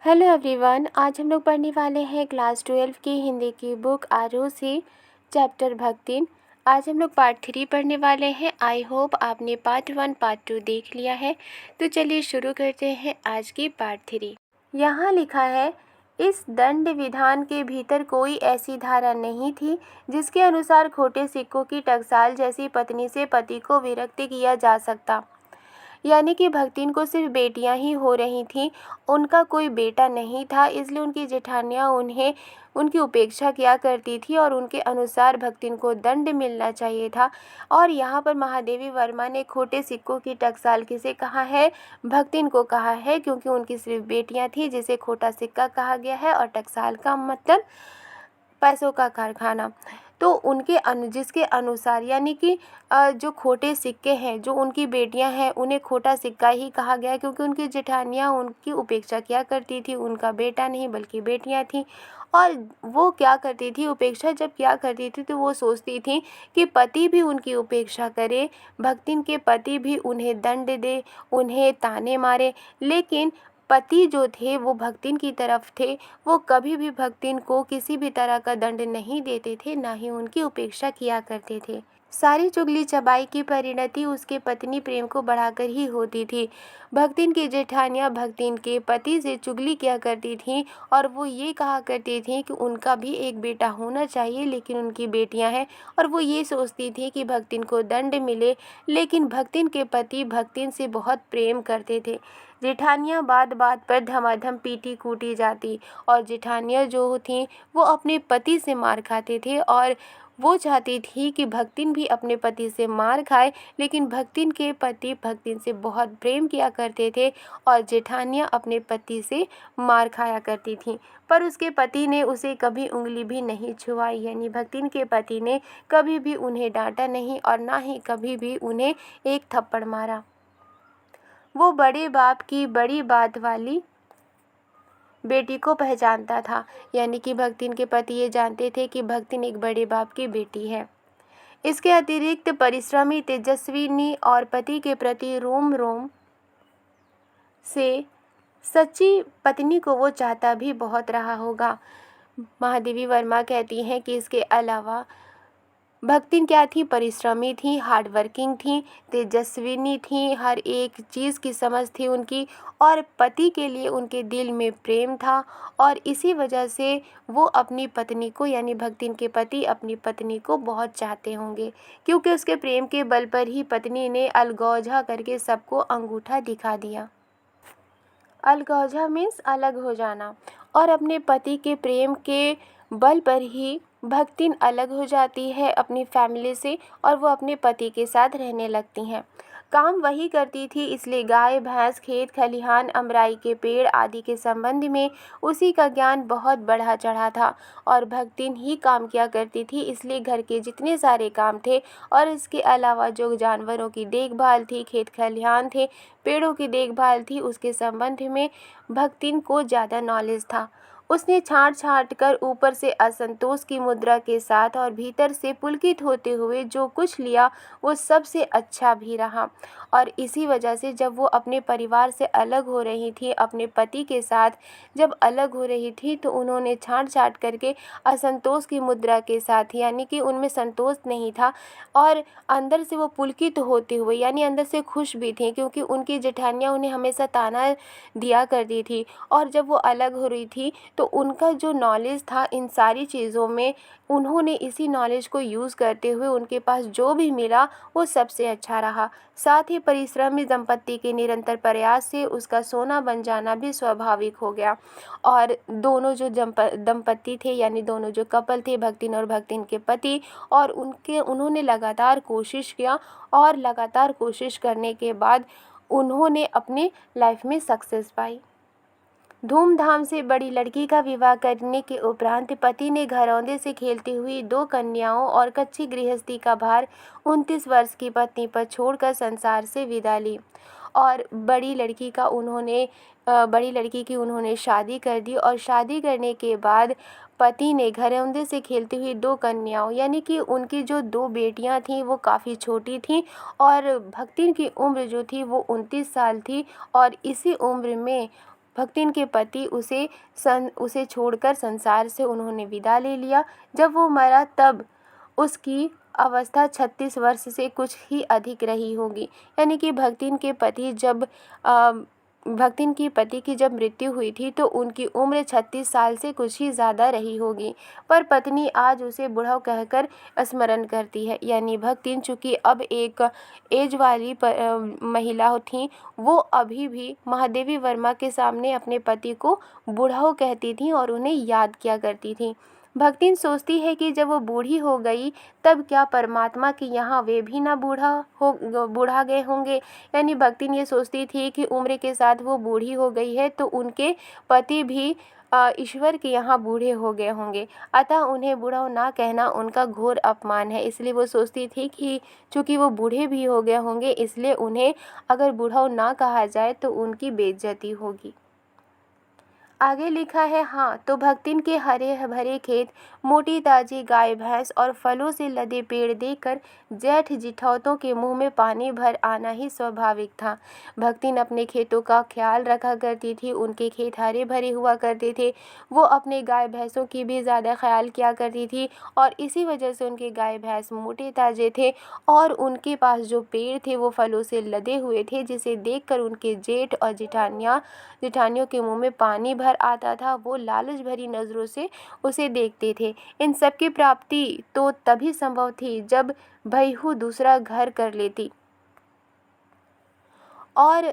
Hello everyone. आज हम लोग पढ़ने वाले हैं क्लास 12 की हिंदी की बुक आरोही चैप्टर भक्तिन। आज हम लोग पार्ट 3 पढ़ने वाले हैं। आई होप आपने पार्ट 1 पार्ट 2 देख लिया है। तो चलिए शुरू करते हैं आज की पार्ट 3। यहाँ लिखा है, इस दंड विधान के भीतर कोई ऐसी धारा नहीं थी जिसके अनुसार खोटे सिक्कों की टकसाल जैसी पत्नी से पति को विरक्त किया जा सकता। यानी कि भक्तिन को सिर्फ बेटियां ही हो रही थीं, उनका कोई बेटा नहीं था, इसलिए उनकी जेठानियां उन्हें उनकी उपेक्षा किया करती थी और उनके अनुसार भक्तिन को दंड मिलना चाहिए था। और यहाँ पर महादेवी वर्मा ने खोटे सिक्कों की टकसाल किसे कहा है? भक्तिन को कहा है, क्योंकि उनकी सिर्फ बेटियां थी जिसे खोटा सिक्का कहा गया है। और टकसाल का मतलब पैसों का कारखाना। तो उनके जिसके अनुसार यानी कि जो खोटे सिक्के हैं, जो उनकी बेटियां हैं, उन्हें खोटा सिक्का ही कहा गया, क्योंकि उनकी जेठानियां उनकी उपेक्षा किया करती थी। उनका बेटा नहीं बल्कि बेटियां थीं। और वो क्या करती थी, उपेक्षा जब किया करती थी तो वो सोचती थी कि पति भी उनकी उपेक्षा करे, भक्तिन के पति भी उन्हें दंड दे, उन्हें ताने मारे। लेकिन पति जो थे वो भक्तिन की तरफ थे। वो कभी भी भक्तिन को किसी भी तरह का दंड नहीं देते थे, ना ही उनकी उपेक्षा किया करते थे। सारी चुगली चबाई की परिणति उसके पत्नी प्रेम को बढ़ाकर ही होती थी। भक्तिन की जेठानियां भक्तिन के पति से चुगली किया करती थीं और वो ये कहा करती थीं कि उनका भी एक बेटा होना चाहिए, लेकिन उनकी बेटियां हैं। और वो ये सोचती थी कि भक्तिन को दंड मिले, लेकिन भक्तिन के पति भक्तिन से बहुत प्रेम करते थे। जेठानियां बात बात पर धमाधम पीटी कूटी जाती और जेठानियां जो थीं वो अपने पति से मार खाते थे। और वो चाहती थी कि भक्तिन भी अपने पति से मार खाए, लेकिन भक्तिन के पति भक्तिन से बहुत प्रेम किया करते थे और जेठानियां अपने पति से मार खाया करती थीं। पर उसके पति ने उसे कभी उंगली भी नहीं छुआई, यानी भक्तिन के पति ने कभी भी उन्हें डांटा नहीं और ना ही कभी भी उन्हें एक थप्पड़ मारा। वो बड़े बाप की बड़ी बात वाली बेटी को पहचानता था, यानी कि भक्तिन के पति ये जानते थे कि भक्तिन एक बड़े बाप की बेटी है। इसके अतिरिक्त परिश्रमी, तेजस्विनी और पति के प्रति रोम रोम से सच्ची पत्नी को वो चाहता भी बहुत रहा होगा। महादेवी वर्मा कहती हैं कि इसके अलावा भक्तिन क्या थी? परिश्रमी थी, हार्ड वर्किंग थी, तेजस्विनी थी, हर एक चीज़ की समझ थी उनकी, और पति के लिए उनके दिल में प्रेम था। और इसी वजह से वो अपनी पत्नी को, यानी भक्तिन के पति अपनी पत्नी को बहुत चाहते होंगे, क्योंकि उसके प्रेम के बल पर ही पत्नी ने अलगौझा करके सबको अंगूठा दिखा दिया। अलगौझा मीन्स अलग हो जाना। और अपने पति के प्रेम के बल पर ही भक्तिन अलग हो जाती है अपनी फैमिली से और वो अपने पति के साथ रहने लगती हैं। काम वही करती थी, इसलिए गाय भैंस, खेत खलिहान, अमराई के पेड़ आदि के संबंध में उसी का ज्ञान बहुत बढ़ा चढ़ा था। और भक्तिन ही काम किया करती थी, इसलिए घर के जितने सारे काम थे और इसके अलावा जो जानवरों की देखभाल थी, खेत खलिहान थे, पेड़ों की देखभाल थी, उसके संबंध में भक्तिन को ज़्यादा नॉलेज था। उसने छाँट छाँट कर ऊपर से असंतोष की मुद्रा के साथ और भीतर से पुलकित होते हुए जो कुछ लिया वो सबसे अच्छा भी रहा। और इसी वजह से जब वो अपने परिवार से अलग हो रही थी, अपने पति के साथ जब अलग हो रही थी, तो उन्होंने छाँट छाँट करके असंतोष की मुद्रा के साथ, यानी कि उनमें संतोष नहीं था और अंदर से वो पुलकित होते हुए, यानी अंदर से खुश भी थी, क्योंकि उनकी जेठानियाँ उन्हें हमेशा ताना दिया करती थी। और जब वो अलग हो रही थी तो उनका जो नॉलेज था इन सारी चीज़ों में, उन्होंने इसी नॉलेज को यूज़ करते हुए उनके पास जो भी मिला वो सबसे अच्छा रहा। साथ ही परिश्रमी दंपत्ति के निरंतर प्रयास से उसका सोना बन जाना भी स्वाभाविक हो गया। और दोनों जो दंपत्ति थे, यानी दोनों जो कपल थे, भक्तिन और भक्तिन के पति, और उन्होंने लगातार कोशिश किया और लगातार कोशिश करने के बाद उन्होंने अपने लाइफ में सक्सेस पाई। धूमधाम से बड़ी लड़की का विवाह करने के उपरांत पति ने घरौंदे से खेलती हुई 2 कन्याओं और कच्ची गृहस्थी का भार 29 वर्ष की पत्नी पर छोड़कर संसार से विदा ली। और बड़ी लड़की की उन्होंने शादी कर दी। और शादी करने के बाद पति ने घरौंदे से खेलती हुई 2 कन्याओं, यानी कि उनकी जो 2 बेटियां थीं वो काफ़ी छोटी थीं और भक्तिन की उम्र जो थी वो 29 साल थी। और इसी उम्र में भक्तिन के पति उसे छोड़कर संसार से उन्होंने विदा ले लिया। जब वो मरा तब उसकी अवस्था 36 वर्ष से कुछ ही अधिक रही होगी। यानी कि भक्तिन की पति की जब मृत्यु हुई थी तो उनकी उम्र 36 साल से कुछ ही ज़्यादा रही होगी। पर पत्नी आज उसे बूढ़ा कहकर स्मरण करती है। यानी भक्तिन चूँकि अब एक एज वाली महिला थी, वो अभी भी महादेवी वर्मा के सामने अपने पति को बूढ़ा कहती थी और उन्हें याद किया करती थी। भक्तिन सोचती है कि जब वो बूढ़ी हो गई तब क्या परमात्मा के यहाँ वे भी ना बूढ़ा गए होंगे। यानी भक्तिन ये सोचती थी कि उम्र के साथ वो बूढ़ी हो गई है तो उनके पति भी ईश्वर के यहाँ बूढ़े हो गए होंगे, अतः उन्हें बूढ़ा ना कहना उनका घोर अपमान है। इसलिए वो सोचती थी कि चूँकि वो बूढ़े भी हो गए होंगे, इसलिए उन्हें अगर बूढ़ा ना कहा जाए तो उनकी बेइज्जती होगी। आगे लिखा है, हाँ तो भक्तिन के हरे भरे खेत, मोटी ताजी गाय भैंस और फलों से लदे पेड़ देखकर जेठ जिठौतों के मुंह में पानी भर आना ही स्वाभाविक था। भक्तिन अपने खेतों का ख्याल रखा करती थी, उनके खेत हरे भरे हुआ करते थे। वो अपने गाय भैंसों की भी ज़्यादा ख्याल किया करती थी और इसी वजह से उनके गाय भैंस मोटे ताजे थे और उनके पास जो पेड़ थे वो फलों से लदे हुए थे, जिसे देखकर उनके जेठ और जेठानियों के मुंह में पानी भर आता था। वो लालच भरी नज़रों से उसे देखते थे। इन सब की प्राप्ति तो तभी संभव थी जब बहू दूसरा घर कर लेती और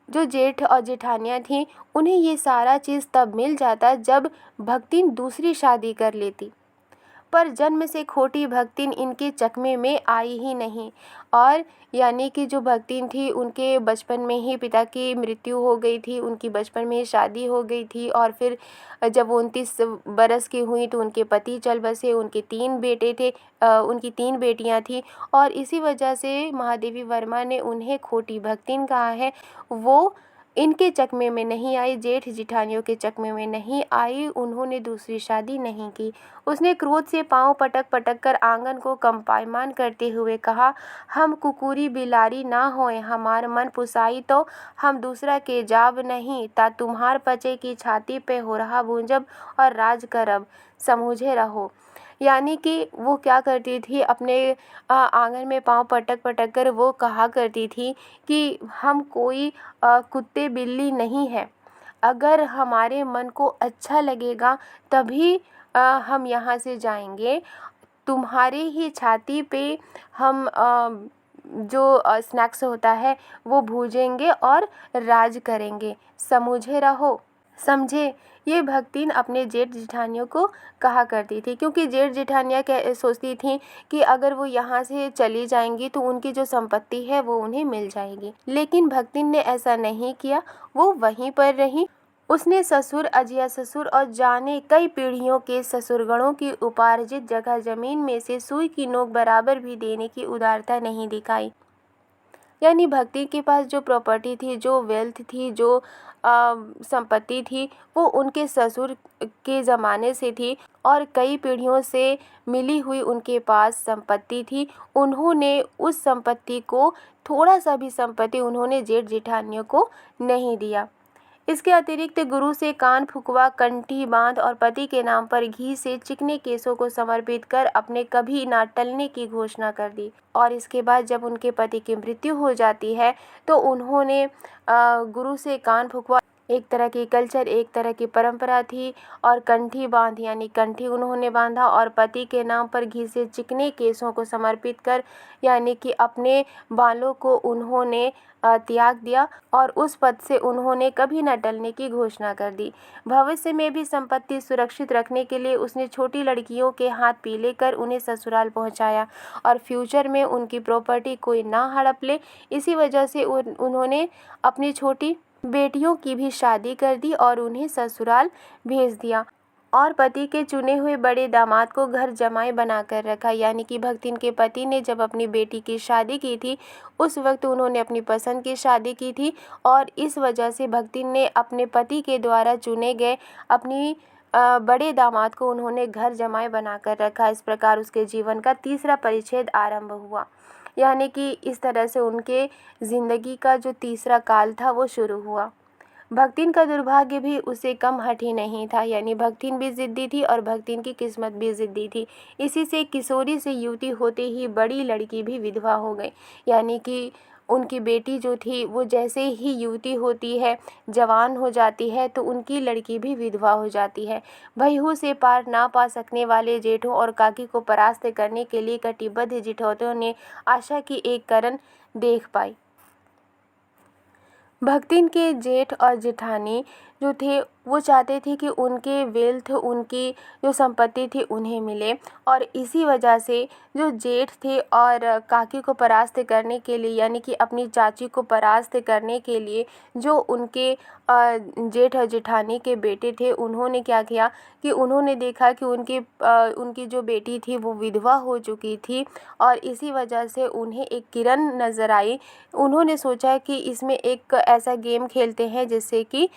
जो जेठ और जेठानियाँ थीं उन्हें ये सारा चीज़ तब मिल जाता जब भक्तिन दूसरी शादी कर लेती। पर जन्म से खोटी भक्तिन इनके चकमे में आई ही नहीं। और यानी कि जो भक्तिन थी उनके बचपन में ही पिता की मृत्यु हो गई थी, उनकी बचपन में ही शादी हो गई थी और फिर जब वो 29 बरस की हुई तो उनके पति चल बसे। उनके 3 बेटे थे, उनकी 3 बेटियां थीं और इसी वजह से महादेवी वर्मा ने उन्हें खोटी भक्तिन कहा है। वो इनके चकमे में नहीं आई, जेठ जिठानियों के चकमे में नहीं आई, उन्होंने दूसरी शादी नहीं की। उसने क्रोध से पांव पटक पटक कर आंगन को कंपायमान करते हुए कहा, हम कुकुरी बिलारी ना होए, हमार मन पुसाई तो हम दूसरा के जाब नहीं, ता तुम्हार पचे की छाती पे हो रहा बूंजब और राज करब, समझे रहो। यानी कि वो क्या करती थी, अपने आंगन में पांव पटक पटक कर वो कहा करती थी कि हम कोई कुत्ते बिल्ली नहीं है, अगर हमारे मन को अच्छा लगेगा तभी हम यहाँ से जाएंगे, तुम्हारे ही छाती पे हम जो स्नैक्स होता है वो भूजेंगे और राज करेंगे, समझे रहो। समझे, ये भक्तिन अपने जेठ जेठानियों को कहा करती थी, क्योंकि जेठ जेठानियाँ सोचती थीं कि अगर वो यहाँ से चली जाएंगी तो उनकी जो संपत्ति है वो उन्हें मिल जाएगी। लेकिन भक्तिन ने ऐसा नहीं किया, वो वहीं पर रही। उसने ससुर, अजिया ससुर और जाने कई पीढ़ियों के ससुरगणों की उपार्जित जगह जमीन में से सुई की नोक बराबर भी देने की उदारता नहीं दिखाई। यानी भक्ति के पास जो प्रॉपर्टी थी, जो वेल्थ थी, जो संपत्ति थी, वो उनके ससुर के ज़माने से थी और कई पीढ़ियों से मिली हुई उनके पास संपत्ति थी। उन्होंने उस संपत्ति को, थोड़ा सा भी संपत्ति उन्होंने जेठ जेठानियों को नहीं दिया। इसके अतिरिक्त गुरु से कान फुकवा, कंठी बांध और पति के नाम पर घी से चिकने केसों को समर्पित कर अपने कभी ना टलने की घोषणा कर दी। और इसके बाद जब उनके पति की मृत्यु हो जाती है तो उन्होंने गुरु से कान फुकवा, एक तरह की कल्चर, एक तरह की परंपरा थी, और कंठी बांध यानी कंठी उन्होंने बांधा और पति के नाम पर घी से चिकने केसों को समर्पित कर यानी कि अपने बालों को उन्होंने त्याग दिया और उस पद से उन्होंने कभी न टलने की घोषणा कर दी। भविष्य में भी संपत्ति सुरक्षित रखने के लिए उसने छोटी लड़कियों के हाथ पीले कर उन्हें ससुराल पहुंचाया और फ्यूचर में उनकी प्रॉपर्टी कोई ना हड़प ले, इसी वजह से उन्होंने अपनी छोटी बेटियों की भी शादी कर दी और उन्हें ससुराल भेज दिया और पति के चुने हुए बड़े दामाद को घर जमाई बनाकर रखा। यानी कि भक्तिन के पति ने जब अपनी बेटी की शादी की थी उस वक्त उन्होंने अपनी पसंद की शादी की थी और इस वजह से भक्तिन ने अपने पति के द्वारा चुने गए अपनी बड़े दामाद को उन्होंने घर जमाई बनाकर रखा। इस प्रकार उसके जीवन का तीसरा परिच्छेद आरंभ हुआ। यानी कि इस तरह से उनके ज़िंदगी का जो तीसरा काल था वो शुरू हुआ। भक्तिन का दुर्भाग्य भी उससे कम हठी नहीं था, यानी भक्तिन भी ज़िद्दी थी और भक्तिन की किस्मत भी ज़िद्दी थी। इसी से किशोरी से युवती होते ही बड़ी लड़की भी विधवा हो गई, यानी कि उनकी बेटी जो थी वो जैसे ही युवती होती है, जवान हो जाती है, तो उनकी लड़की भी विधवा हो जाती है। भैहू से पार ना पा सकने वाले जेठों और काकी को परास्त करने के लिए कटिबद्ध जिठौतों ने आशा की एक किरण देख पाई। भक्तिन के जेठ और जेठानी जो थे वो चाहते थे कि उनके वेल्थ, उनकी जो संपत्ति थी उन्हें मिले, और इसी वजह से जो जेठ थे और काकी को परास्त करने के लिए, यानी कि अपनी चाची को परास्त करने के लिए जो उनके जेठ और जेठानी के बेटे थे, उन्होंने क्या किया कि उन्होंने देखा कि उनकी जो बेटी थी वो विधवा हो चुकी थी और इसी वजह से उन्हें एक किरण नज़र आई। उन्होंने सोचा कि इसमें एक ऐसा गेम खेलते हैं जिससे कि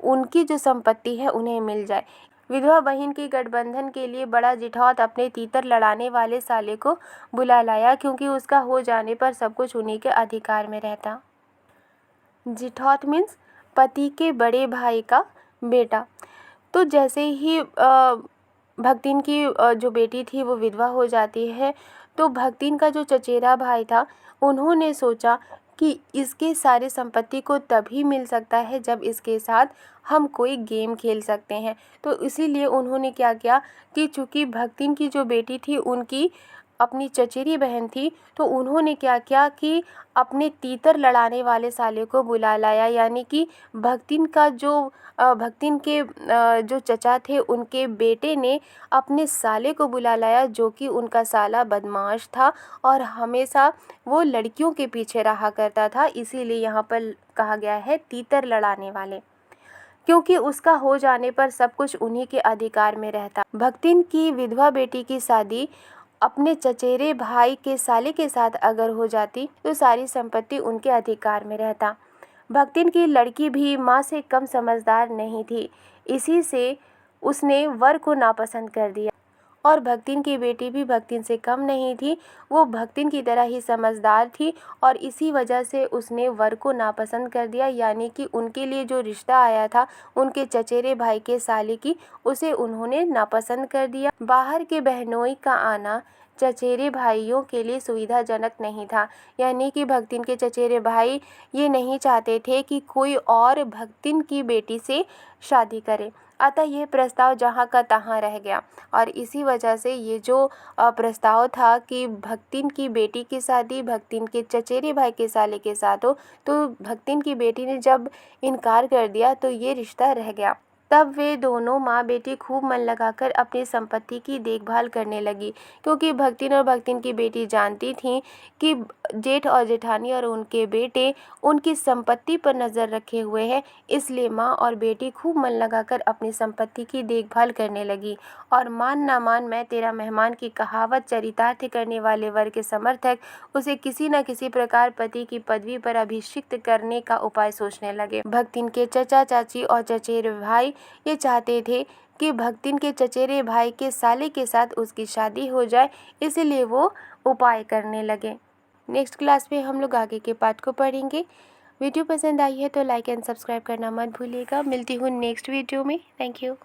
उनकी जो संपत्ति है उन्हें मिल जाए। विधवा बहन के गठबंधन के लिए बड़ा जिठौत अपने तीतर लड़ाने वाले साले को बुला लाया, क्योंकि उसका हो जाने पर सब कुछ उन्हीं के अधिकार में रहता। जिठौत मीन्स पति के बड़े भाई का बेटा। तो जैसे ही भक्तिन की जो बेटी थी वो विधवा हो जाती है, तो भक्तिन का जो चचेरा भाई था उन्होंने सोचा कि इसके सारे संपत्ति को तभी मिल सकता है जब इसके साथ हम कोई गेम खेल सकते हैं। तो इसीलिए उन्होंने क्या किया कि चूँकि भक्तिन की जो बेटी थी उनकी अपनी चचेरी बहन थी, तो उन्होंने क्या किया कि अपने तीतर लड़ाने वाले साले को बुला लाया, यानी कि भक्तिन के जो चचा थे उनके बेटे ने अपने साले को बुला लाया, जो कि उनका साला बदमाश था और हमेशा वो लड़कियों के पीछे रहा करता था। इसीलिए यहाँ पर कहा गया है तीतर लड़ाने वाले, क्योंकि उसका हो जाने पर सब कुछ उन्हीं के अधिकार में रहता। भक्तिन की विधवा बेटी की शादी अपने चचेरे भाई के साले के साथ अगर हो जाती तो सारी संपत्ति उनके अधिकार में रहता। भक्तिन की लड़की भी माँ से कम समझदार नहीं थी, इसी से उसने वर को नापसंद कर दिया, और भक्तिन की बेटी भी भक्तिन से कम नहीं थी, वो भक्तिन की तरह ही समझदार थी और इसी वजह से उसने वर को नापसंद कर दिया, यानी कि उनके लिए जो रिश्ता आया था उनके चचेरे भाई के साले की, उसे उन्होंने नापसंद कर दिया। बाहर के बहनोई का आना चचेरे भाइयों के लिए सुविधाजनक नहीं था, यानी कि भक्तिन के चचेरे भाई ये नहीं चाहते थे कि कोई और भक्तिन की बेटी से शादी करे, अतः ये प्रस्ताव जहाँ का तहाँ रह गया। और इसी वजह से ये जो प्रस्ताव था कि भक्तिन की बेटी की शादी भक्तिन के चचेरे भाई के साले के साथ हो, तो भक्तिन की बेटी ने जब इनकार कर दिया तो ये रिश्ता रह गया। तब वे दोनों माँ बेटी खूब मन लगाकर अपनी संपत्ति की देखभाल करने लगी, क्योंकि भक्तिन और भक्तिन की बेटी जानती थीं कि जेठ और जेठानी और उनके बेटे उनकी संपत्ति पर नज़र रखे हुए हैं। इसलिए माँ और बेटी खूब मन लगाकर अपनी संपत्ति की देखभाल करने लगी। और मान ना मान मैं तेरा मेहमान की कहावत चरितार्थ करने वाले वर के समर्थक उसे किसी न किसी प्रकार पति की पदवी पर अभिषिक्त करने का उपाय सोचने लगे। भक्तिन के चचा चाची और चचेरे भाई ये चाहते थे कि भक्तिन के चचेरे भाई के साले के साथ उसकी शादी हो जाए, इसलिए वो उपाय करने लगे। नेक्स्ट क्लास में हम लोग आगे के पार्ट को पढ़ेंगे। वीडियो पसंद आई है तो लाइक एंड सब्सक्राइब करना मत भूलिएगा। मिलती हूँ नेक्स्ट वीडियो में। Thank you.